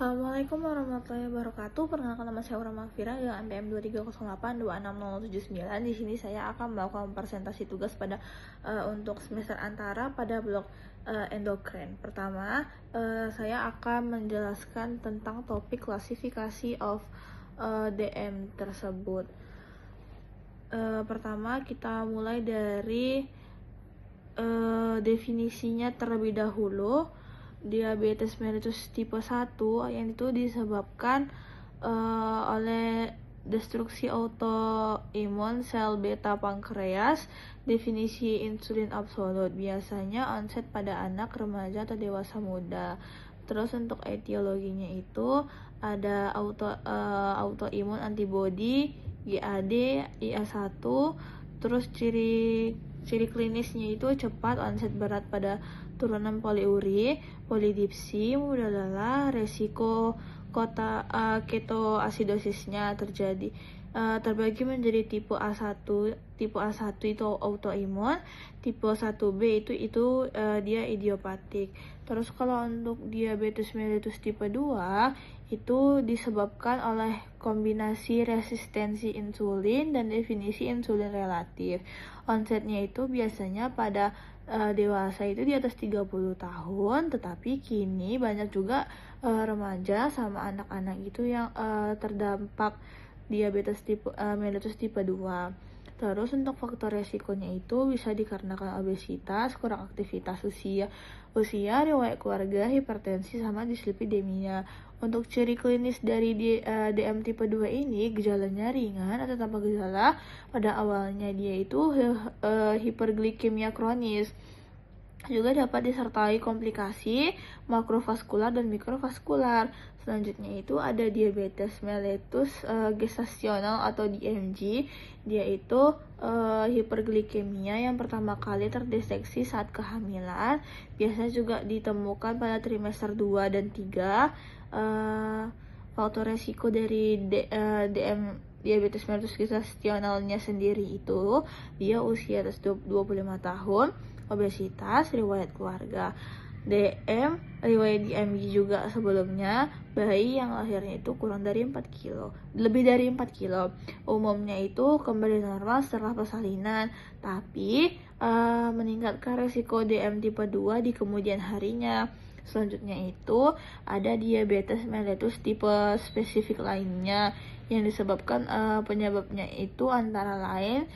Assalamualaikum warahmatullahi wabarakatuh. Perkenalkan, nama saya Aura Mahfira dengan NPM 2308260079. Di sini saya akan melakukan presentasi tugas pada untuk semester antara pada blok endokrin. Pertama, saya akan menjelaskan tentang topik klasifikasi of DM tersebut. Pertama, kita mulai dari definisinya terlebih dahulu. Diabetes mellitus tipe 1 yang itu disebabkan oleh destruksi autoimun sel beta pankreas. Definisi insulin absolut biasanya onset pada anak, remaja, atau dewasa muda. Terus untuk etiologinya itu ada autoimun antibody, GAD, IA1. Terus ciri klinisnya itu cepat onset berat pada turunan poliuri, polidipsi, mudah lelah, resiko ketoasidosisnya terjadi. Terbagi menjadi tipe A1. Tipe A1 itu autoimun, tipe 1B itu dia idiopatik. Terus kalau untuk diabetes mellitus tipe 2 itu disebabkan oleh kombinasi resistensi insulin dan definisi insulin relatif. Onsetnya itu biasanya pada dewasa itu di atas 30 tahun, tetapi kini banyak juga remaja sama anak-anak itu yang terdampak diabetes mellitus tipe 2. Terus untuk faktor resikonya itu bisa dikarenakan obesitas, kurang aktivitas usia, riwayat keluarga, hipertensi, sama dislipidemia. Untuk ciri klinis dari DM tipe 2 ini, gejalanya ringan atau tanpa gejala. Pada awalnya dia itu hiperglikemia kronis. Juga dapat disertai komplikasi makrovaskular dan mikrovaskular. Selanjutnya itu ada diabetes mellitus gestasional atau DMG. Dia itu hiperglikemia yang pertama kali terdeteksi saat kehamilan. Biasanya juga ditemukan pada trimester 2 dan 3. Faktor resiko dari diabetes mellitus gestasionalnya sendiri itu dia usia atas 25 tahun, obesitas, riwayat keluarga. Riwayat DMG juga sebelumnya, bayi yang lahirnya itu lebih dari 4 kilo. Umumnya itu kembali normal setelah persalinan, tapi meningkatkan resiko DM tipe 2 di kemudian harinya. Selanjutnya itu ada diabetes mellitus tipe spesifik lainnya yang disebabkan penyebabnya itu antara lain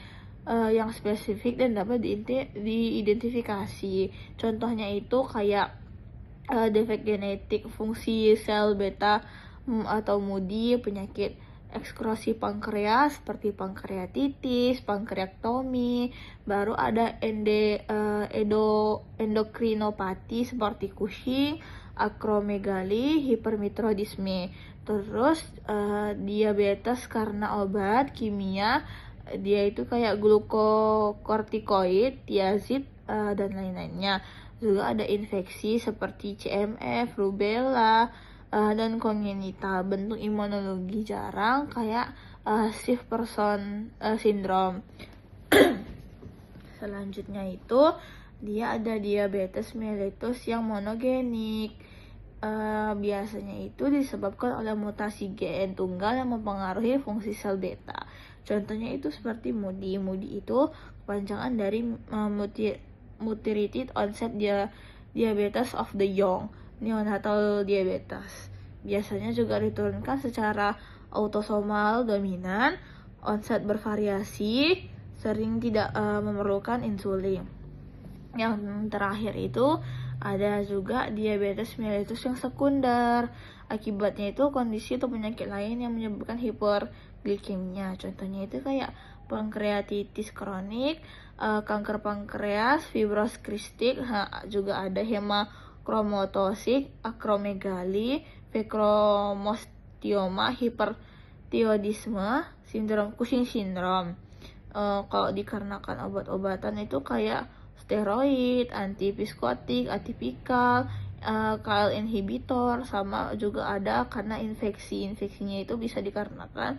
yang spesifik dan dapat diidentifikasi. Contohnya itu kayak defek genetik fungsi sel beta atau MUDI, penyakit ekskrosi pankreas seperti pankreatitis, pankreaktomi. Baru ada endokrinopati seperti Cushing, akromegali, hipermetrodisme. Terus diabetes karena obat kimia, dia itu kayak glukokortikoid, tiazid, dan lain-lainnya. Juga ada infeksi seperti CMF, rubella, dan kongenital. Bentuk imunologi jarang kayak stiff person syndrome. Selanjutnya itu dia ada diabetes mellitus yang monogenik. Biasanya itu disebabkan oleh mutasi gen tunggal yang mempengaruhi fungsi sel beta. Contohnya itu seperti MUDI. MUDI itu kepanjangan dari mutirated onset diabetes of the young, neonatal diabetes. Biasanya juga diturunkan secara autosomal dominan, onset bervariasi, sering tidak memerlukan insulin. Yang terakhir itu ada juga diabetes mellitus yang sekunder. Akibatnya itu kondisi atau penyakit lain yang menyebabkan hiperglikemia. Contohnya itu kayak pankreatitis kronik, kanker pankreas, fibrosis kristik, juga ada hemakromatosis, akromegali, fibromostioma, hipertiroidisme, sindrom Cushing syndrome. Kalau dikarenakan obat-obatan itu kayak steroid, antipsikotik, atipikal, KL inhibitor, sama juga ada karena infeksinya itu bisa dikarenakan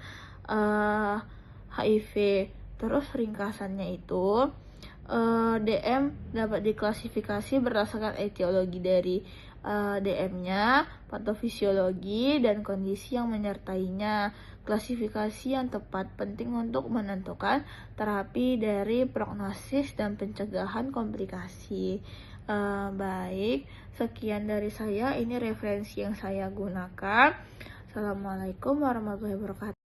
HIV. Terus ringkasannya itu DM dapat diklasifikasi berdasarkan etiologi dari DM-nya, patofisiologi, dan kondisi yang menyertainya. Klasifikasi yang tepat penting untuk menentukan terapi dari prognosis dan pencegahan komplikasi. Baik, sekian dari saya. Ini referensi yang saya gunakan. Assalamualaikum warahmatullahi wabarakatuh.